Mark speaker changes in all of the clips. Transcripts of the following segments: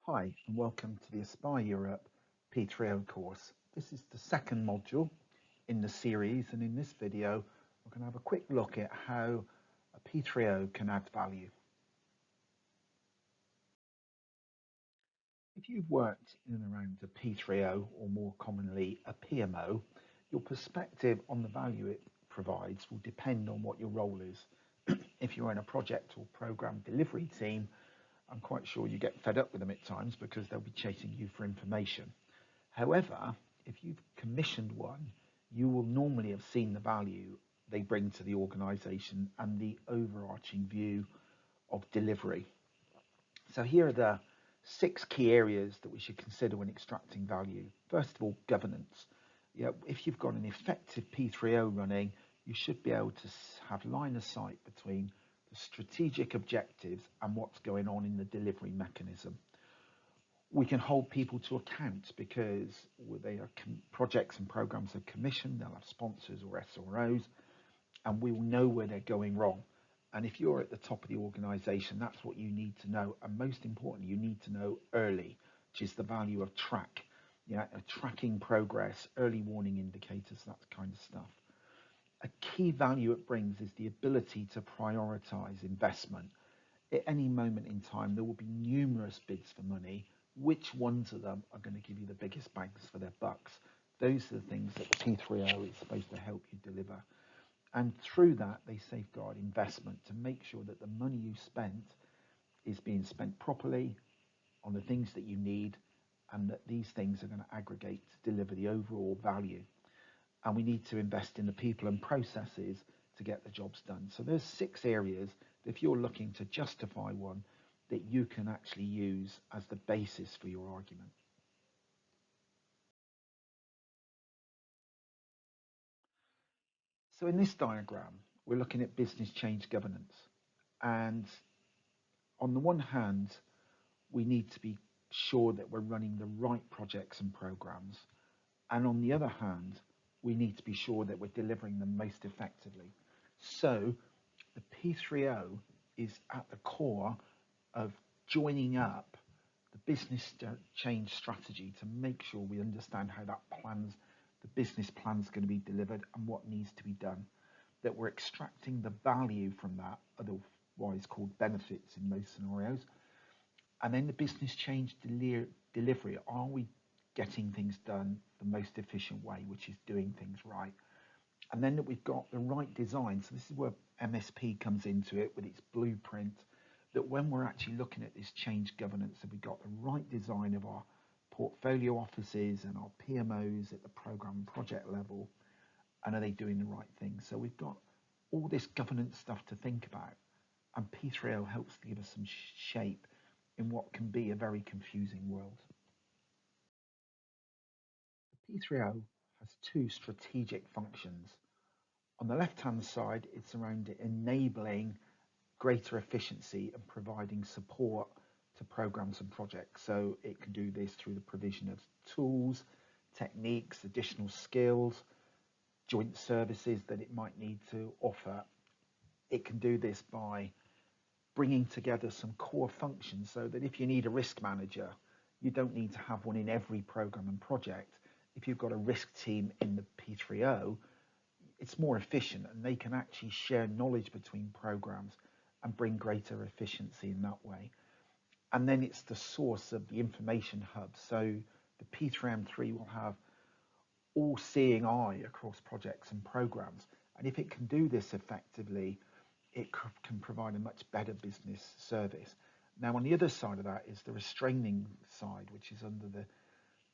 Speaker 1: Hi and welcome to the Aspire Europe P3O course. This is the second module in the series, and in this video we're going to have a quick look at how a P3O can add value. If you've worked in and around a P3O, or more commonly a PMO, your perspective on the value it provides will depend on what your role is. If you're in a project or program delivery team, I'm quite sure you get fed up with them at times because they'll be chasing you for information. However, if you've commissioned one, you will normally have seen the value they bring to the organisation and the overarching view of delivery. So here are the 6 key areas that we should consider when extracting value. First of all, governance. If you've got an effective P3O running, you should be able to have line of sight between the strategic objectives and what's going on in the delivery mechanism. We can hold people to account because they are projects and programs are commissioned, they'll have sponsors or SROs, and we will know where they're going wrong. And if you're at the top of the organisation, that's what you need to know. And most importantly, you need to know early, which is the value of tracking progress, early warning indicators, that kind of stuff. A key value it brings is the ability to prioritise investment. At any moment in time, there will be numerous bids for money. Which ones of them are going to give you the biggest bangs for their bucks? Those are the things that the P3O is supposed to help you deliver. And through that, they safeguard investment to make sure that the money you spent is being spent properly on the things that you need, and that these things are going to aggregate to deliver the overall value. And we need to invest in the people and processes to get the jobs done. So there's 6 areas that if you're looking to justify one, that you can actually use as the basis for your argument. So in this diagram, we're looking at business change governance. And on the one hand, we need to be sure that we're running the right projects and programs. And on the other hand, we need to be sure that we're delivering them most effectively. So the P3O is at the core of joining up the business change strategy to make sure we understand how the business plan's going to be delivered and what needs to be done. That we're extracting the value from that, otherwise called benefits in most scenarios. And then the business change delivery, are we getting things done the most efficient way, which is doing things right? And then that we've got the right design. So this is where MSP comes into it with its blueprint, that when we're actually looking at this change governance, that we've got the right design of our portfolio offices and our PMOs at the program and project level, and are they doing the right thing? So we've got all this governance stuff to think about, and P3O helps to give us some shape in what can be a very confusing world. The P3O has 2 strategic functions. On the left-hand side, it's around enabling greater efficiency and providing support to programs and projects. So it can do this through the provision of tools, techniques, additional skills, joint services that it might need to offer. It can do this by bringing together some core functions so that if you need a risk manager, you don't need to have one in every program and project. If you've got a risk team in the P3O, it's more efficient, and they can actually share knowledge between programs and bring greater efficiency in that way. And then it's the source of the information hub. So the P3M3 will have all-seeing eye across projects and programs. And if it can do this effectively, it can provide a much better business service. Now, on the other side of that is the restraining side, which is under the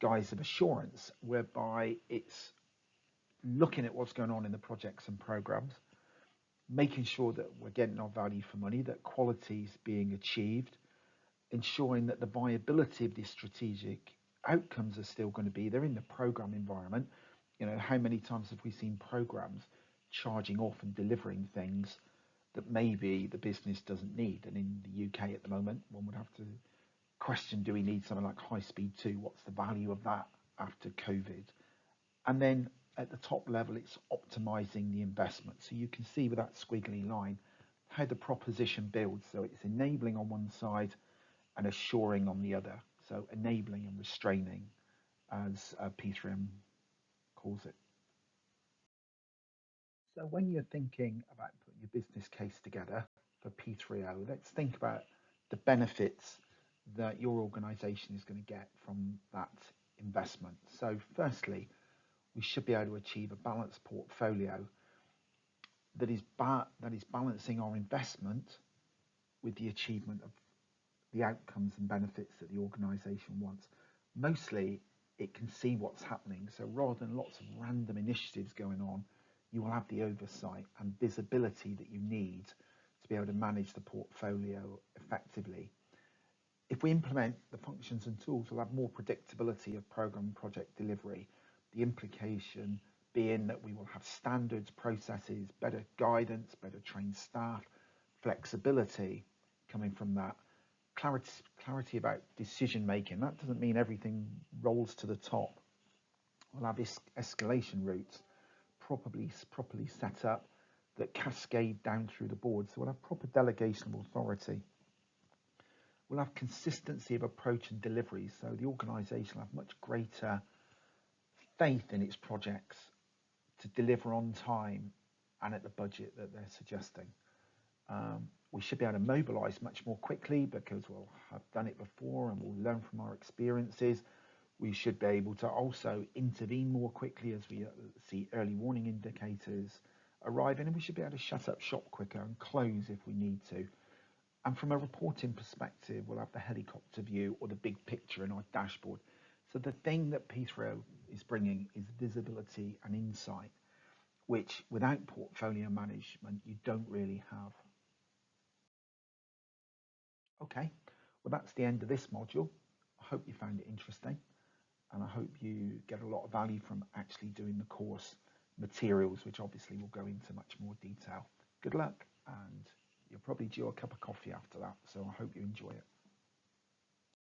Speaker 1: guise of assurance, whereby it's looking at what's going on in the projects and programs, making sure that we're getting our value for money, that quality is being achieved, ensuring that the viability of these strategic outcomes are still going to be there in the program environment. How many times have we seen programs charging off and delivering things that maybe the business doesn't need? And in the UK at the moment, one would have to question, do we need something like high speed 2? What's the value of that after COVID? And then at the top level, it's optimizing the investment. So you can see with that squiggly line how the proposition builds. So it's enabling on one side and assuring on the other. So enabling and restraining, as P3M calls it. So when you're thinking about putting your business case together for P3O, let's think about the benefits that your organisation is going to get from that investment. So firstly, we should be able to achieve a balanced portfolio that is balancing our investment with the achievement of the outcomes and benefits that the organisation wants. Mostly, it can see what's happening. So rather than lots of random initiatives going on, you will have the oversight and visibility that you need to be able to manage the portfolio effectively. If we implement the functions and tools, we'll have more predictability of program and project delivery. The implication being that we will have standards, processes, better guidance, better trained staff, flexibility coming from that. Clarity about decision making. That doesn't mean everything rolls to the top. We'll have escalation routes properly set up that cascade down through the board. So we'll have proper delegation of authority. We'll have consistency of approach and delivery. So the organisation will have much greater faith in its projects to deliver on time and at the budget that they're suggesting. We should be able to mobilise much more quickly because we'll have done it before and we'll learn from our experiences. We should be able to also intervene more quickly as we see early warning indicators arriving, and we should be able to shut up shop quicker and close if we need to. And from a reporting perspective, we'll have the helicopter view or the big picture in our dashboard. So the thing that P3O is bringing is visibility and insight, which without portfolio management, you don't really have. Okay, well, that's the end of this module. I hope you found it interesting, and I hope you get a lot of value from actually doing the course materials, which obviously will go into much more detail. Good luck, and you're probably due a cup of coffee after that, so I hope you enjoy it.